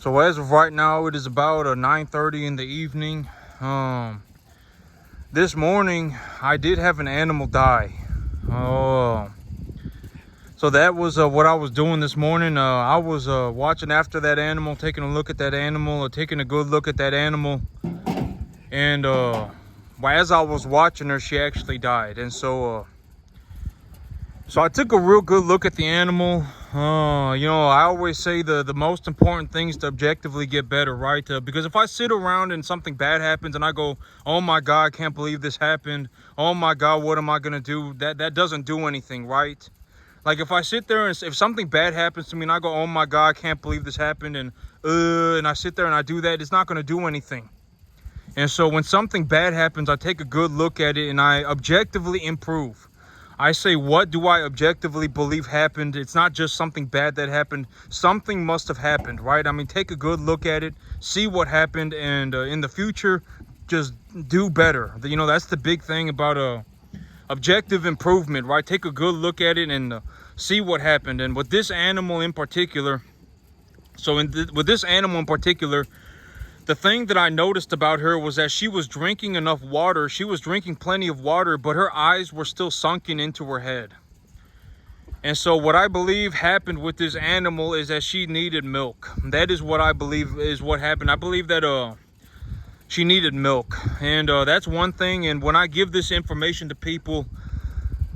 So as of right now, it is about 9:30 in the evening. This morning, I did have an animal die. So that was what I was doing this morning. I was watching after that animal, taking a look at that animal, taking a good look at that animal. And as I was watching her, she actually died. And so I took a real good look at the animal. I always say the most important thing is to objectively get better, right? Because if I sit around and something bad happens and I go, oh my God, I can't believe this happened. Oh my God, what am I going to do? That doesn't do anything, right? Like if I sit there and if something bad happens to me and I go, oh my God, I can't believe this happened. And I sit there and I do that, it's not going to do anything. And so when something bad happens, I take a good look at it and I objectively improve. I say, what do I objectively believe happened? It's not just something bad that happened. Something must have happened, right? I mean, take a good look at it, see what happened, and in the future, just do better. That's the big thing about objective improvement, right? Take a good look at it and see what happened. And with this animal in particular, with this animal in particular, the thing that I noticed about her was that she was drinking enough water. She was drinking plenty of water, but her eyes were still sunken into her head. And so what I believe happened with this animal is that she needed milk. That is what I believe is what happened. I believe that she needed milk. And that's one thing. And when I give this information to people,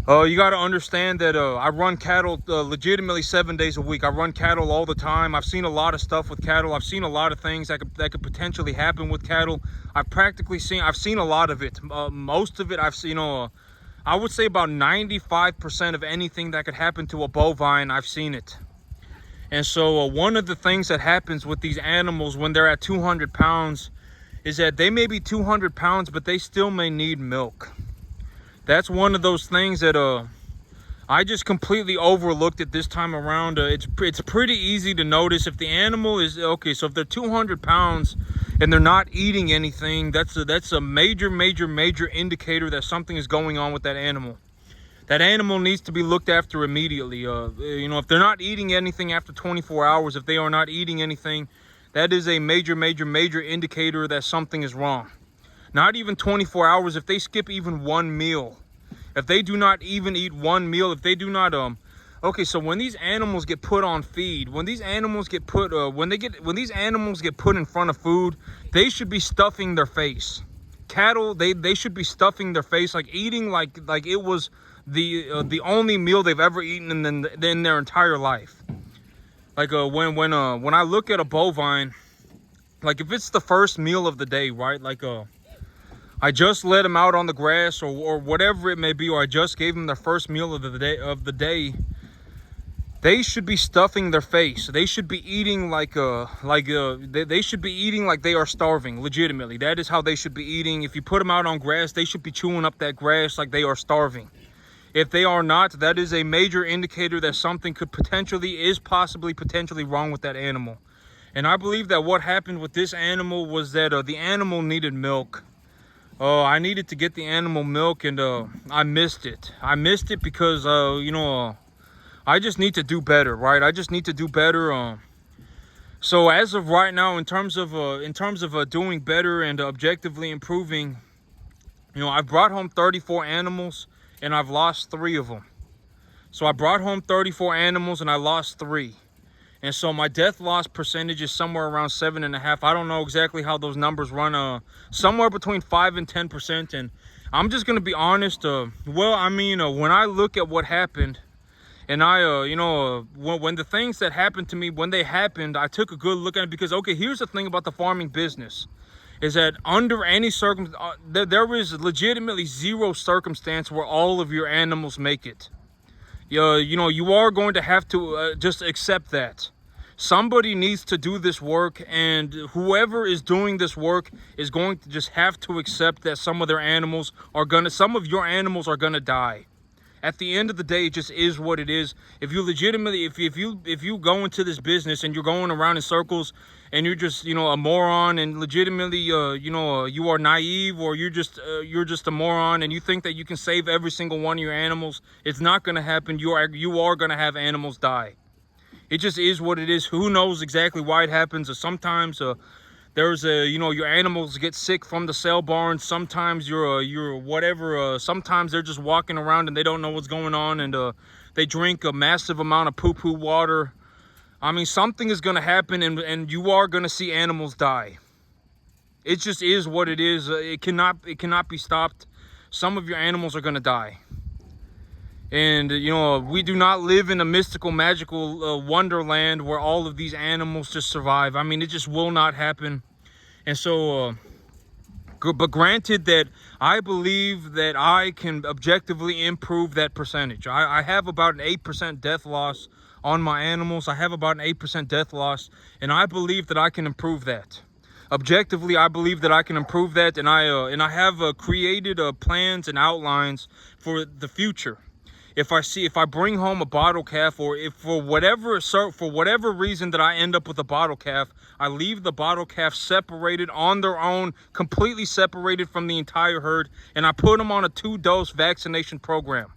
you got to understand that I run cattle legitimately 7 days a week. I run cattle all the time. I've seen a lot of stuff with cattle. I've seen a lot of things that could potentially happen with cattle. I've seen a lot of it. Most of it I've seen. I would say about 95% of anything that could happen to a bovine, I've seen it. And so one of the things that happens with these animals when they're at 200 pounds is that they may be 200 pounds, but they still may need milk. That's one of those things that I just completely overlooked it this time around. It's pretty easy to notice if the animal is okay. So if they're 200 pounds and they're not eating anything, that's a major indicator that something is going on with that animal. That animal needs to be looked after immediately. If they're not eating anything after 24 hours, if they are not eating anything, that is a major indicator that something is wrong. Not even 24 hours, if they skip even one meal, if they do not even eat one meal, if they do not okay, so when these animals get put on feed, when these animals get put when these animals get put in front of food, they should be stuffing their face. Cattle, they should be stuffing their face, like eating like it was the only meal they've ever eaten in their entire life. Like when I look at a bovine, like if it's the first meal of the day, right? Like I just let them out on the grass or whatever it may be, or I just gave them their first meal of the day. They should be stuffing their face. They should be eating they should be eating like they are starving, legitimately. That is how they should be eating. If you put them out on grass, they should be chewing up that grass like they are starving. If they are not, that is a major indicator that something possibly potentially wrong with that animal. And I believe that what happened with this animal was that the animal needed milk. I needed to get the animal milk, and I missed it. I missed it because I just need to do better, right? I just need to do better. So as of right now, in terms of doing better and objectively improving, I've brought home 34 animals and I've lost 3 of them. So I brought home 34 animals and I lost 3. And so my death loss percentage is somewhere around 7.5. I don't know exactly how those numbers run. Somewhere between 5 and 10%. And I'm just gonna be honest. When I look at what happened, and when the things that happened to me, when they happened, I took a good look at it because, okay, here's the thing about the farming business, is that under any circumstance, there is legitimately zero circumstance where all of your animals make it. You are going to have to just accept that. Somebody needs to do this work, and whoever is doing this work is going to just have to accept that some of your animals are gonna die. At the end of the day, it just is what it is. If you legitimately, if you go into this business and you're going around in circles and you're just, a moron, and legitimately, you are naive, or you're just a moron, and you think that you can save every single one of your animals, it's not going to happen. You are going to have animals die. It just is what it is. Who knows exactly why it happens? Or sometimes there's a, you know, your animals get sick from the sale barn. Sometimes you're whatever. Sometimes they're just walking around and they don't know what's going on, and they drink a massive amount of poo-poo water. I mean, something is gonna happen, and you are gonna see animals die. It just is what it is. It cannot be stopped. Some of your animals are gonna die. And you know, we do not live in a mystical, magical wonderland where all of these animals just survive. I mean, it just will not happen. And so, but granted that I believe that I can objectively improve that percentage. I have about an 8% death loss on my animals. I have about an 8% death loss, and I believe that I can improve that. Objectively, I believe that I can improve that, and I have created plans and outlines for the future. If I bring home a bottle calf, or if for whatever reason that I end up with a bottle calf, I leave the bottle calf separated on their own, completely separated from the entire herd, and I put them on a 2-dose vaccination program.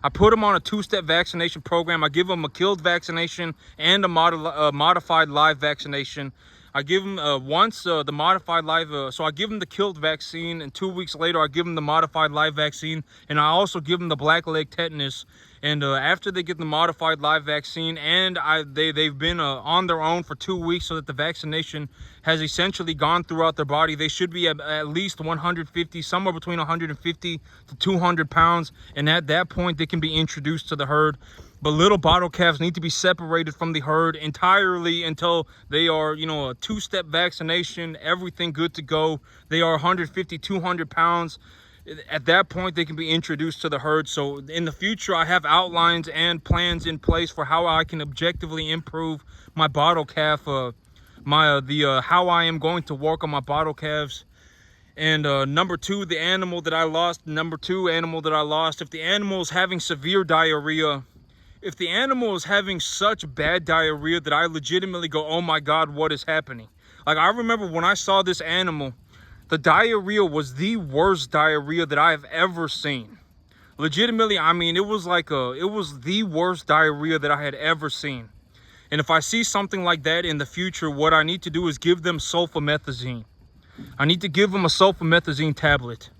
I put them on a 2-step vaccination program. I give them a killed vaccination and a modified live vaccination. I give them once the modified live, so I give them the killed vaccine, and 2 weeks later I give them the modified live vaccine, and I also give them the blackleg tetanus. And after they get the modified live vaccine, and they've been on their own for 2 weeks, so that the vaccination has essentially gone throughout their body, they should be at least 150, somewhere between 150 to 200 pounds, and at that point they can be introduced to the herd. But little bottle calves need to be separated from the herd entirely until they are, you know, a 2-step vaccination, everything good to go. They are 150, 200 pounds. At that point, they can be introduced to the herd. So in the future, I have outlines and plans in place for how I can objectively improve my bottle calf, how I am going to work on my bottle calves. And number two, the animal that I lost, if the animal is having severe diarrhea, if the animal is having such bad diarrhea that I legitimately go, oh my God, what is happening? Like, I remember when I saw this animal, the diarrhea was the worst diarrhea that I have ever seen. Legitimately, I mean, it was the worst diarrhea that I had ever seen. And if I see something like that in the future, what I need to do is give them sulfamethazine. I need to give them a sulfamethazine tablet.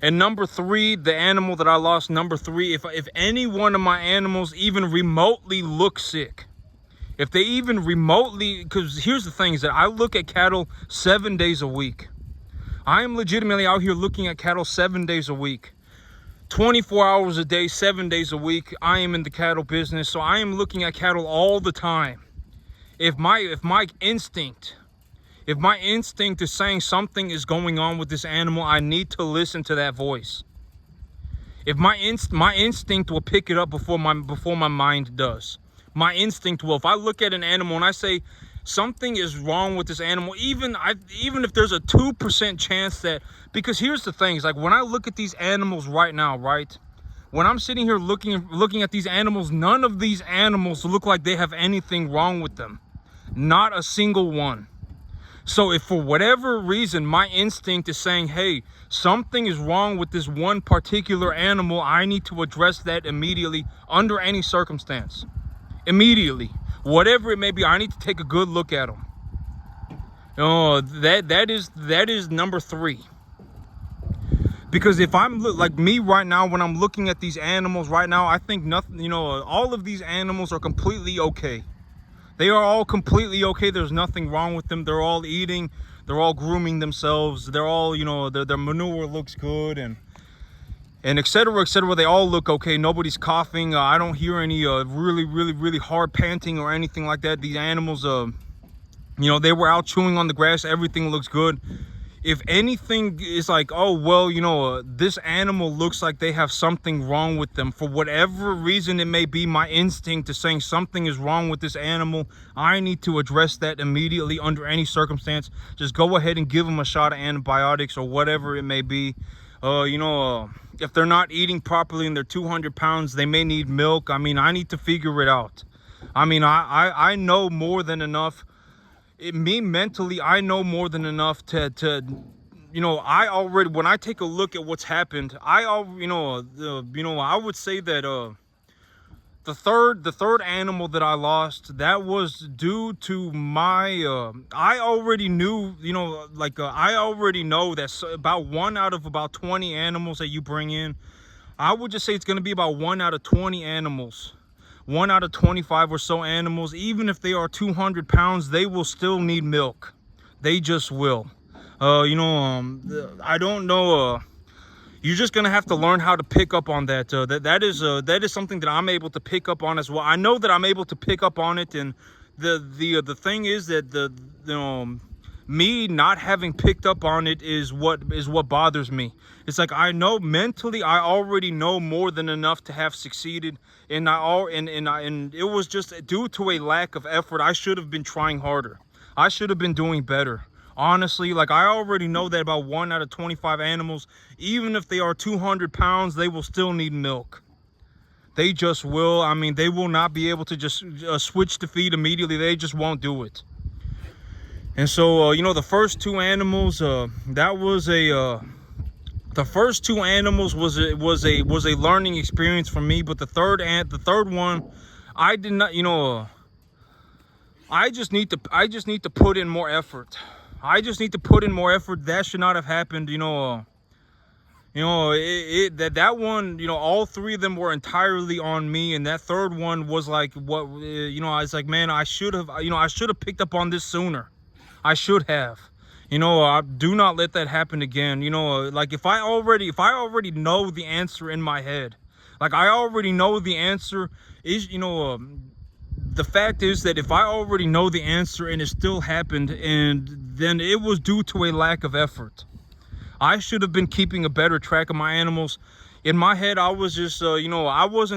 And number three, the animal that I lost, number three, if any one of my animals even remotely look sick, if they even remotely, because here's the thing, is that I look at cattle 7 days a week. I am legitimately out here looking at cattle 7 days a week. 24 hours a day, 7 days a week. I am in the cattle business, so I am looking at cattle all the time. If my instinct is saying something is going on with this animal, I need to listen to that voice. If my instinct will pick it up before my mind does. My instinct will. If I look at an animal and I say something is wrong with this animal, even if there's a 2% chance that, because here's the thing, is like when I look at these animals right now, right? When I'm sitting here looking at these animals, none of these animals look like they have anything wrong with them. Not a single one. So if for whatever reason my instinct is saying, hey, something is wrong with this one particular animal, I need to address that immediately under any circumstance. Immediately. Whatever it may be, I need to take a good look at them. That is number three. Because if I'm like me right now, when I'm looking at these animals right now, I think nothing, all of these animals are completely okay. They are all completely okay. There's nothing wrong with them. They're all eating. They're all grooming themselves. They're all, their manure looks good and et cetera, et cetera. They all look okay. Nobody's coughing. I don't hear any really, really, really hard panting or anything like that. These animals, they were out chewing on the grass. Everything looks good. If anything is like, oh, well, this animal looks like they have something wrong with them. For whatever reason it may be, my instinct is saying something is wrong with this animal. I need to address that immediately under any circumstance. Just go ahead and give them a shot of antibiotics or whatever it may be. If they're not eating properly and they're 200 pounds, they may need milk. I mean, I need to figure it out. I mean, I know more than enough. Mentally, I know more than enough to I already, when I take a look at what's happened, I would say that the third animal that I lost, that was due to my I already knew, you know, like I already know that about 1 out of about 20 animals that you bring in, I would just say it's going to be about 1 out of 20 animals, 1 out of 25 or so animals. Even if they are 200 pounds, they will still need milk. They just will. You know, I don't know, you're just gonna have to learn how to pick up on that. That is something that I'm able to pick up on as well. I know that I'm able to pick up on it, and the thing is that me not having picked up on it is what bothers me. It's like I know mentally I already know more than enough to have succeeded, and and it was just due to a lack of effort. I should have been trying harder. I should have been doing better. Honestly, like I already know that about 1 out of 25 animals, even if they are 200 pounds, they will still need milk. They just will. I mean, they will not be able to just switch to feed immediately. They just won't do it. And so, you know, the first two animals, that was a, the first two animals was a learning experience for me. But the third one, I did not, you know, I just need to put in more effort. I just need to put in more effort. That should not have happened, you know. That one, you know, all three of them were entirely on me, and that third one was like, what, you know, I was like, man, I should have picked up on this sooner. I should have. You know, do not let that happen again. You know, like if I already know the answer in my head, like I already know the answer is, you know, the fact is that if I already know the answer and it still happened, and then it was due to a lack of effort. I should have been keeping a better track of my animals. In my head, I was just, you know, I was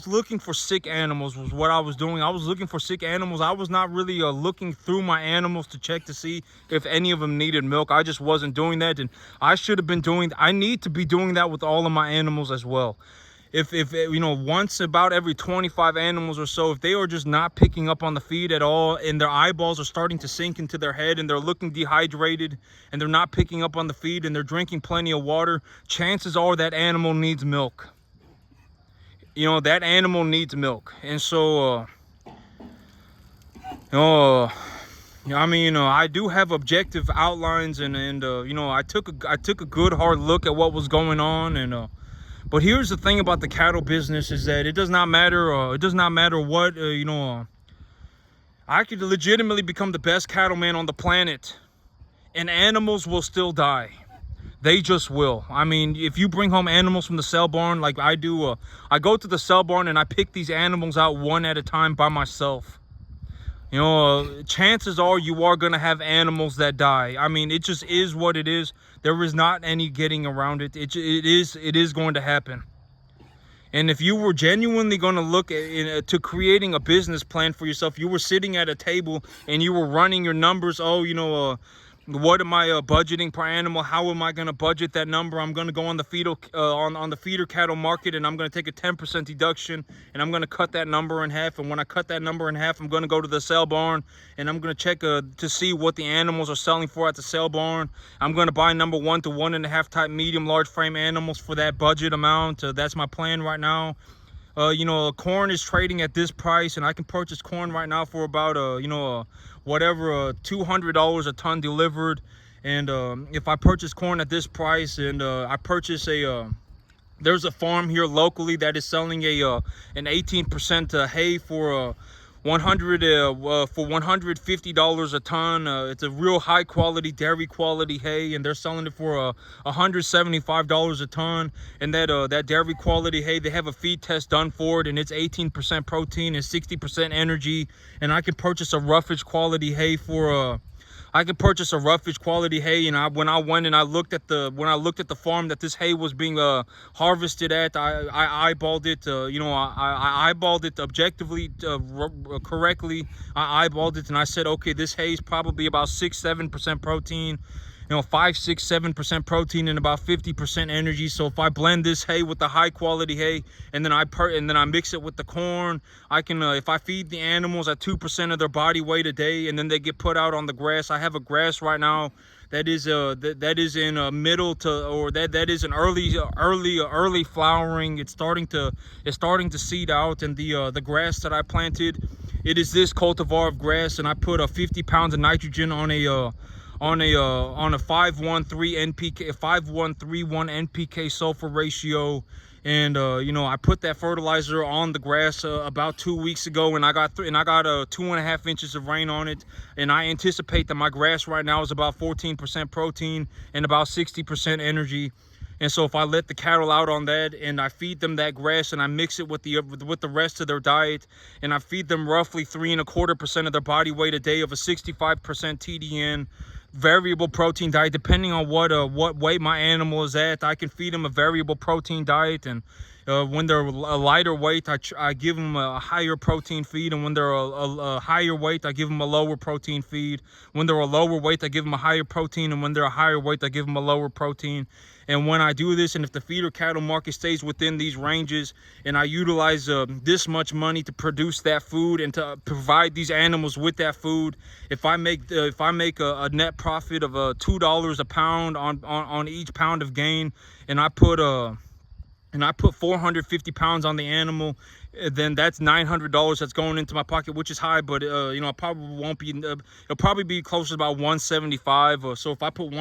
looking for sick animals was what I was doing. I was looking for sick animals. I was not really looking through my animals to check to see if any of them needed milk. I just wasn't doing that. And I should have been I need to be doing that with all of my animals as well. If you know, once about every 25 animals or so, if they are just not picking up on the feed at all, and their eyeballs are starting to sink into their head, and they're looking dehydrated, and they're not picking up on the feed, and they're drinking plenty of water, chances are that animal needs milk. You know, that animal needs milk. And so I mean, I do have objective outlines, and you know, I took a good hard look at what was going on. And but here's the thing about the cattle business is that it does not matter. What, you know, I could legitimately become the best cattleman on the planet, and animals will still die. They just will. I mean, if you bring home animals from the sale barn like I do, I go to the sale barn and I pick these animals out one at a time by myself. You know, chances are you are going to have animals that die. I mean, it just is what it is. There is not any getting around it. It is going to happen. And if you were genuinely going to look to creating a business plan for yourself, you were sitting at a table and you were running your numbers. Oh, you know, what am I budgeting per animal? How am I going to budget that number? I'm going to go on the feeder cattle market, and I'm going to take a 10% deduction, and I'm going to cut that number in half. And when I cut that number in half, I'm going to go to the sale barn, and I'm going to check to see what the animals are selling for at the sale barn. I'm going to buy number 1 to 1.5 type medium large frame animals for that budget amount. That's my plan right now. You know, corn is trading at this price, and I can purchase corn right now for about you know, whatever, $200 a ton delivered. And if I purchase corn at this price, and I purchase there's a farm here locally that is selling an 18% hay for $150 a ton. It's a real high quality dairy quality hay, and they're selling it for $175 a ton. And that dairy quality hay, they have a feed test done for it, and it's 18% protein and 60% energy. And I can purchase a roughage quality hay for and when I went and I looked at the farm that this hay was being harvested at, I eyeballed it. You know, I eyeballed it objectively, correctly. I eyeballed it, and I said, okay, this hay is probably about 6-7% protein. You know, 5-6-7% protein and about 50% energy. So if I blend this hay with the high quality hay, and then I mix it with the corn, I can if I feed the animals at 2% of their body weight a day, and then they get put out on the grass. I have a grass right now that is that is in a middle to, or that is an early flowering. It's starting to seed out. And the grass that I planted, it is this cultivar of grass, and I put 50 pounds of nitrogen on a 5:1:3 NPK, 5:1:3:1 NPK sulfur ratio. And you know, I put that fertilizer on the grass about 2 weeks ago, and I got 2.5 inches of rain on it. And I anticipate that my grass right now is about 14% protein and about 60% energy. And so if I let the cattle out on that, and I feed them that grass, and I mix it with the rest of their diet, and I feed them roughly 3.25% of their body weight a day of a 65% TDN variable protein diet, depending on what weight my animal is at, I can feed them a variable protein diet. And when they're a lighter weight, I give them a higher protein feed, and when they're a higher weight, I give them a lower protein feed. When they're a lower weight, I give them a higher protein, and when they're a higher weight, I give them a lower protein. And when I do this, and if the feeder cattle market stays within these ranges, and I utilize this much money to produce that food and to provide these animals with that food, if I make a net profit of $2 a pound on each pound of gain, and I put 450 pounds on the animal, then that's $900 that's going into my pocket, which is high, but you know, I probably won't be, it'll probably be closer to about 175. Or so if I put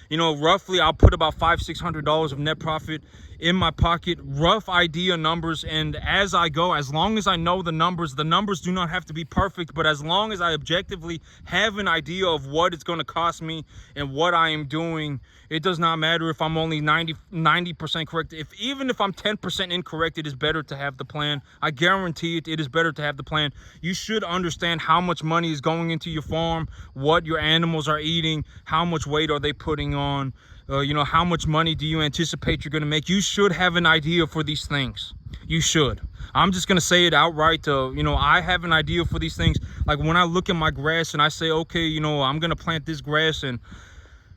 you know, roughly I'll put about $500-600 of net profit in my pocket. Rough idea numbers. And as I go, as long as I know the numbers do not have to be perfect, but as long as I objectively have an idea of what it's going to cost me and what I am doing, it does not matter if I'm only 90% correct. Even if I'm 10% incorrect, it is better to have the plan. I guarantee it is better to have the plan. You should understand how much money is going into your farm, what your animals are eating, how much weight are they putting on, you know, how much money do you anticipate you're going to make. You should have an idea for these things. You should. I'm just going to say it outright. You know, I have an idea for these things. Like when I look at my grass and I say, okay, you know, I'm going to plant this grass, and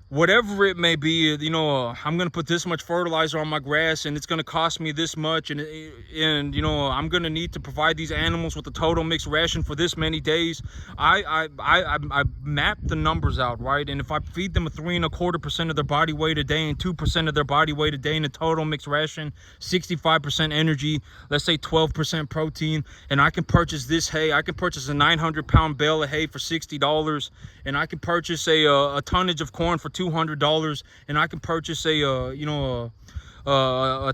whatever it may be, you know, I'm going to put this much fertilizer on my grass, and it's going to cost me this much. And you know, I'm going to need to provide these animals with a total mixed ration for this many days. I map the numbers out, right? And if I feed them a 3.25% of their body weight a day and 2% of their body weight a day in a total mixed ration, 65% energy, let's say 12% protein, and I can purchase this hay. I can purchase a 900-pound bale of hay for $60, and I can purchase a tonnage of corn for $200, and I can purchase a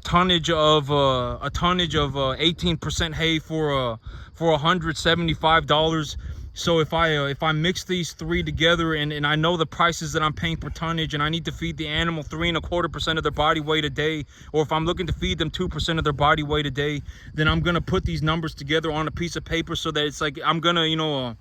tonnage of 18% hay for $175. So if I mix these three together, and I know the prices that I'm paying per tonnage, and I need to feed the animal 3.25% of their body weight a day, or if I'm looking to feed them 2% of their body weight a day, then I'm gonna put these numbers together on a piece of paper, so that it's like I'm gonna, you know,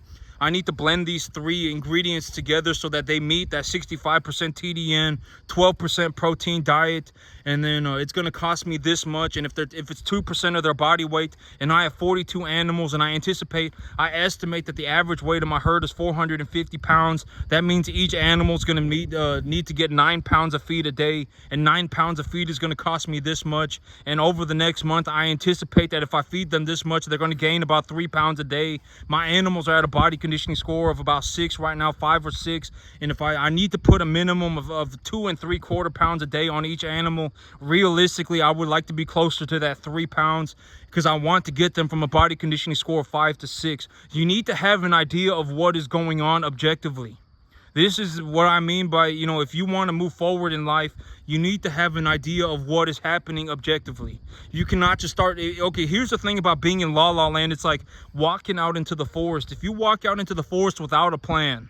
I need to blend these three ingredients together so that they meet that 65% TDN, 12% protein diet, and then it's going to cost me this much. And if it's 2% of their body weight, and I have 42 animals, and I estimate that the average weight of my herd is 450 pounds, that means each animal is going to need to get 9 pounds of feed a day, and 9 pounds of feed is going to cost me this much. And over the next month, I anticipate that if I feed them this much, they're going to gain about 3 pounds a day. My animals are at a body conditioning score of about 6 right now, 5 or 6, and if I need to put a minimum of 2.75 pounds a day on each animal, realistically I would like to be closer to that 3 pounds, because I want to get them from a body conditioning score of 5 to 6. You need to have an idea of what is going on objectively. This is what I mean by, you know, if you want to move forward in life, you need to have an idea of what is happening objectively. You cannot just start, okay, here's the thing about being in La La Land. It's like walking out into the forest. If you walk out into the forest without a plan,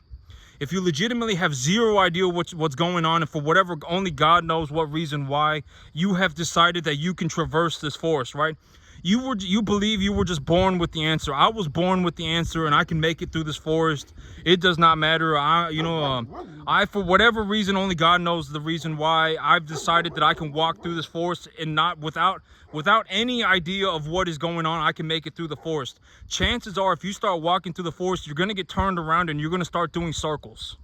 if you legitimately have zero idea what's going on, and for whatever, only God knows what reason why, you have decided that you can traverse this forest, right? You believe you were just born with the answer. I was born with the answer, and I can make it through this forest. It does not matter. I for whatever reason, only God knows the reason why, I've decided that I can walk through this forest and not without any idea of what is going on. I can make it through the forest. Chances are, if you start walking through the forest, you're going to get turned around and you're going to start doing circles.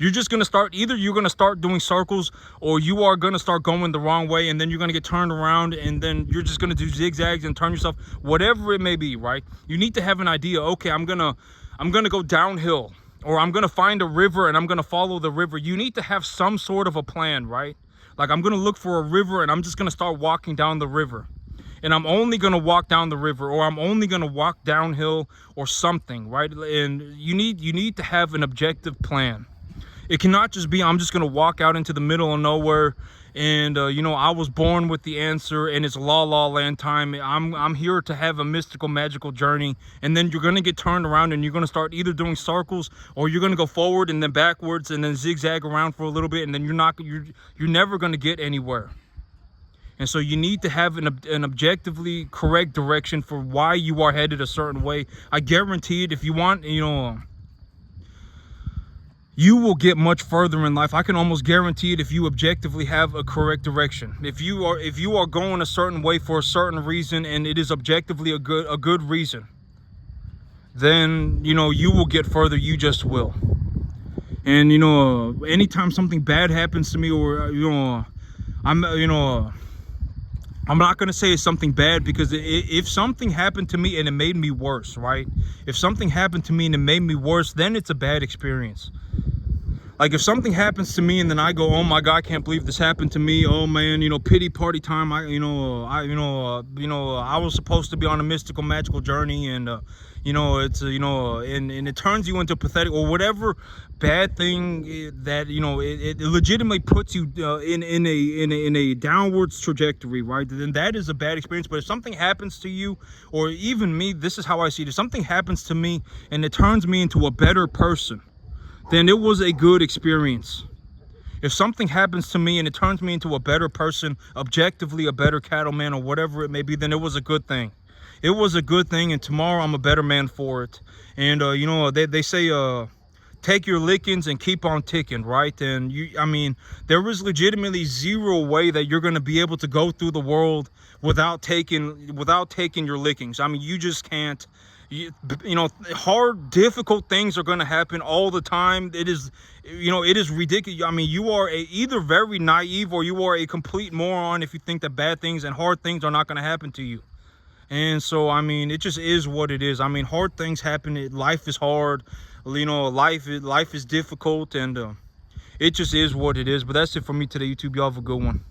You're just going to start, either you're going to start doing circles, or you are going to start going the wrong way, and then you're going to get turned around, and then you're just going to do zigzags and turn yourself, whatever it may be, right? You need to have an idea. Okay, I'm going to go downhill. or I'm gonna find a river and I'm gonna follow the river. You need to have some sort of a plan, right? Like, I'm gonna look for a river and I'm just gonna start walking down the river, and I'm only gonna walk down the river, or I'm only gonna walk downhill or something, right? And you need to have an objective plan. It cannot just be, I'm just gonna walk out into the middle of nowhere and you know, I was born with the answer and it's la la land time. I'm here to have a mystical, magical journey, and then you're gonna get turned around and you're gonna start either doing circles, or you're gonna go forward and then backwards and then zigzag around for a little bit, and then you're never gonna get anywhere. And so you need to have an objectively correct direction for why you are headed a certain way. I guarantee it, if you want, you know, you will get much further in life. I can almost guarantee it if you objectively have a correct direction. If you are going a certain way for a certain reason, and it is objectively a good reason, then, you know, you will get further. You just will. And, you know, anytime something bad happens to me, or, you know, I'm not going to say it's something bad, because if something happened to me and it made me worse, right? If something happened to me and it made me worse, then it's a bad experience. Like, if something happens to me and then I go, oh my God, I can't believe this happened to me. Oh man, you know, pity party time. I was supposed to be on a mystical, magical journey, and you know, it's and it turns you into pathetic, or whatever bad thing that, you know, it legitimately puts you in a downwards trajectory, right? Then that is a bad experience. But if something happens to you, or even me, this is how I see it: if something happens to me and it turns me into a better person, then it was a good experience. If something happens to me and it turns me into a better person, objectively a better cattleman, or whatever it may be, then it was a good thing. It was a good thing, and tomorrow I'm a better man for it. And you know, they say take your lickings and keep on ticking, right? And I mean, there is legitimately zero way that you're going to be able to go through the world without taking your lickings. I mean, you just can't. You know, hard, difficult things are going to happen all the time. It is, you know, it is ridiculous. I mean, you are either very naive, or you are a complete moron if you think that bad things and hard things are not going to happen to you. And so, I mean, it just is what it is. I mean, hard things happen. Life is hard. You know, life is difficult, and it just is what it is. But that's it for me today, YouTube. Y'all have a good one.